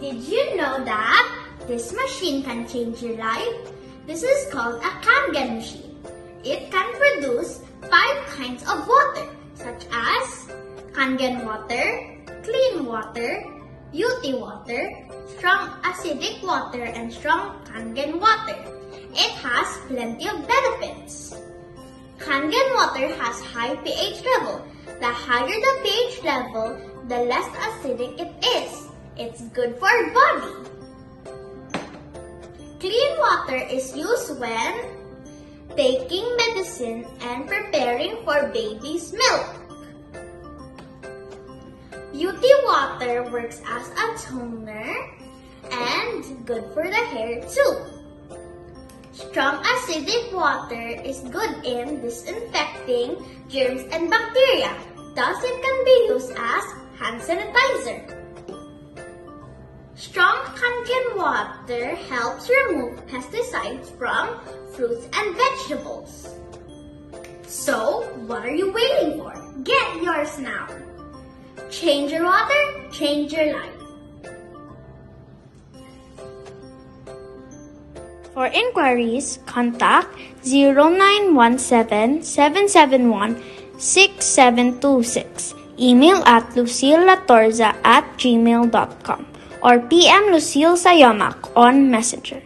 Did you know that this machine can change your life? This is called a KANGEN machine. It can produce 5 kinds of water, such as KANGEN water, clean water, beauty water, strong acidic water, and strong KANGEN water. It has plenty of benefits. KANGEN water has high pH level. The higher the pH level, the less acidic it is. It's good for our body. Clean water is used when taking medicine and preparing for baby's milk. Beauty water works as a toner and good for the hair too. Strong acidic water is good in disinfecting germs and bacteria. Thus, it can be used as hand sanitizer. Strong KANGEN water helps remove pesticides from fruits and vegetables. So, what are you waiting for? Get yours now! Change your water, change your life. For inquiries, contact 0917-771-6726, email at lucillelatorza@gmail.com, or PM Lucille Sayomac on Messenger.